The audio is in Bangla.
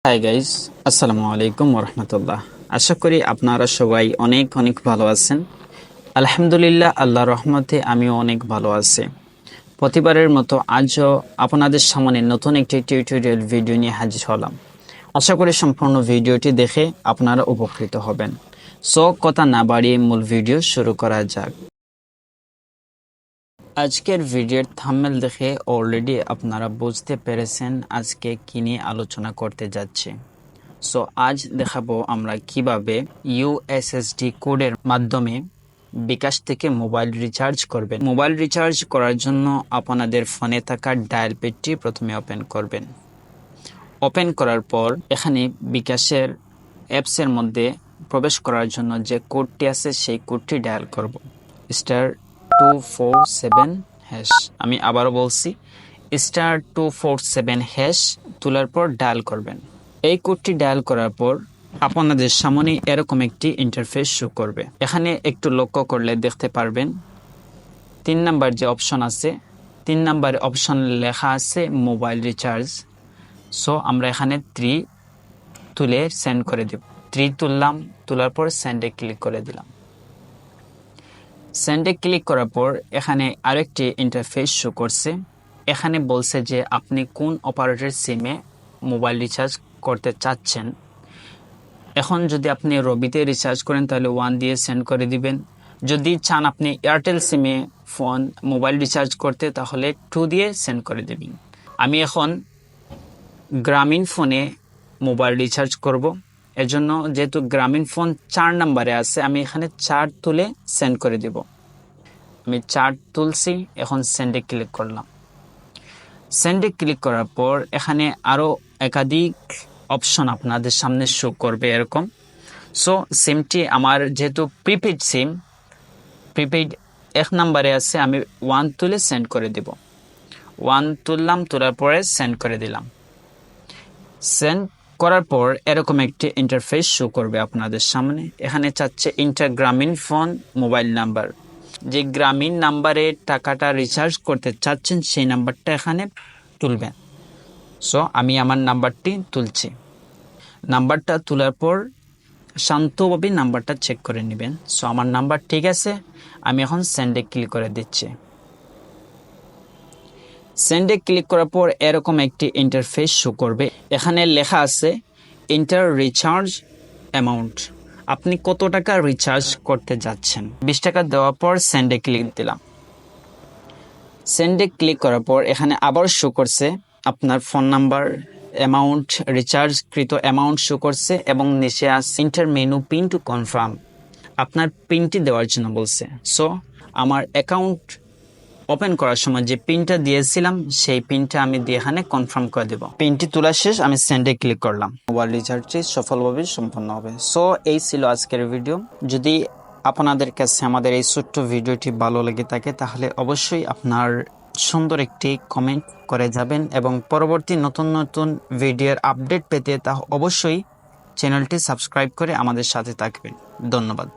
হাই গাইস, আসসালামু আলাইকুম ওরহমতুল্লাহ। আশা করি আপনারা সবাই অনেক অনেক ভালো আছেন। আলহামদুলিল্লাহ, আল্লাহর রহমতে আমিও অনেক ভালো আছি। প্রতিবারের মতো আজও আপনাদের সামনে নতুন একটি টিউটোরিয়াল ভিডিও নিয়ে হাজির হলাম। আশা করি সম্পূর্ণ ভিডিওটি দেখে আপনারা উপকৃত হবেন। সো কথা না বাড়িয়ে মূল ভিডিও শুরু করা যাক। আজকের ভিডিওর থাম্বনেল দেখে অলরেডি আপনারা বুঝতে পেরেছেন আজকে কি নিয়ে আলোচনা করতে যাচ্ছি। সো আজ দেখাবো আমরা কিভাবে ইউএসএসডি কোডের মাধ্যমে বিকাশ থেকে মোবাইল রিচার্জ করবেন। মোবাইল রিচার্জ করার জন্য আপনাদের ফোনে থাকা ডায়াল প্যাডটি প্রথমে ওপেন করবেন। ওপেন করার পর এখানে বিকাশের অ্যাপসের মধ্যে প্রবেশ করার জন্য যে কোডটি আছে সেই কোডটি ডায়াল করব, *247#। আমি আবারও বলছি, *247# তোলার পর ডায়াল করবেন। এই কোডটি ডায়াল করার পর আপনাদের সামনে এরকম একটি ইন্টারফেস শো করবে। এখানে একটু লক্ষ্য করলে দেখতে পারবেন 3 নাম্বার যে অপশন আছে, 3 নাম্বার অপশন লেখা আছে মোবাইল রিচার্জ। সো আমরা এখানে 3 তুলে সেন্ড করে দেব। 3 তুললাম, তোলার পর সেন্ডে ক্লিক করে দিলাম। সেন্ডে ক্লিক করার পর এখানে আরেকটি ইন্টারফেস শো করছে। এখানে বলছে যে আপনি কোন অপারেটর সিমে মোবাইল রিচার্জ করতে চাচ্ছেন। এখন যদি আপনি রবিতে রিচার্জ করেন তাহলে 1 দিয়ে সেন্ড করে দিবেন। যদি চান আপনি এয়ারটেল সিমে মোবাইল রিচার্জ করতে তাহলে 2 দিয়ে সেন্ড করে দেবেন। আমি এখন গ্রামীণ ফোনে মোবাইল রিচার্জ করব। এজন্য যেহেতু গ্রামীণ ফোন 4 নাম্বারে আছে, আমি এখানে 4 তুলে সেন্ড করে দেব। আমি 4 তুলছি, এখন সেন্ডে ক্লিক করলাম। সেন্ডে ক্লিক করার পর এখানে আরও একাধিক অপশন আপনাদের সামনে শো করবে এরকম। সো সিমটি আমার যেহেতু প্রিপেইড সিম, প্রিপেইড 1 নাম্বারে আছে, আমি 1 তুলে সেন্ড করে দেব। 1 তুললাম, তোলার পরে সেন্ড করে দিলাম। সেন্ড করার পর এরকম একটি ইন্টারফেস শো করবে আপনাদের সামনে। এখানে চাচ্ছে ইন্টার গ্রামীণ ফোন মোবাইল নাম্বার। যে গ্রামীণ নাম্বারে টাকাটা রিচার্জ করতে চাচ্ছেন সেই নাম্বারটা এখানে তুলবেন। সো আমি আমার নাম্বারটি তুলছি। নাম্বারটা তোলার পর শান্তভাবে নাম্বারটা চেক করে নেবেন। সো আমার নাম্বার ঠিক আছে, আমি এখন সেন্ডে ক্লিক করে দিচ্ছি। সেন্ডে ক্লিক করার পর এরকম একটি ইন্টারফেস শো করবে। এখানে লেখা আছে ইন্টার রিচার্জ অ্যামাউন্ট। আপনি কত টাকা রিচার্জ করতে যাচ্ছেন। 20 টাকা দেওয়ার পর সেন্ডে ক্লিক দিলাম। সেন্ডে ক্লিক করার পর এখানে আবার শো করছে আপনার ফোন নাম্বার, অ্যামাউন্ট, রিচার্জকৃত অ্যামাউন্ট শো করছে এবং নিচে আছে enter menu pin to confirm. আপনার পিনটি দেওয়ার জন্য বলছে। সো আমার অ্যাকাউন্ট ওপেন করার সময় যে পিনটা দিয়েছিলাম সেই পিনটা আমি দিয়ে এখানে কনফার্ম করে দেব। পিনটি তোলা শেষ, আমি সেন্ডে ক্লিক করলাম। মোবাইল রিচার্জটি সফলভাবে সম্পন্ন হবে। সো এই ছিল আজকের ভিডিও। যদি আপনাদের কাছে আমাদের এই ছোট্ট ভিডিওটি ভালো লেগে থাকে তাহলে অবশ্যই আপনার সুন্দর একটি কমেন্ট করে যাবেন এবং পরবর্তী নতুন নতুন ভিডিওর আপডেট পেতে তা অবশ্যই চ্যানেলটি সাবস্ক্রাইব করে আমাদের সাথে থাকবেন। ধন্যবাদ।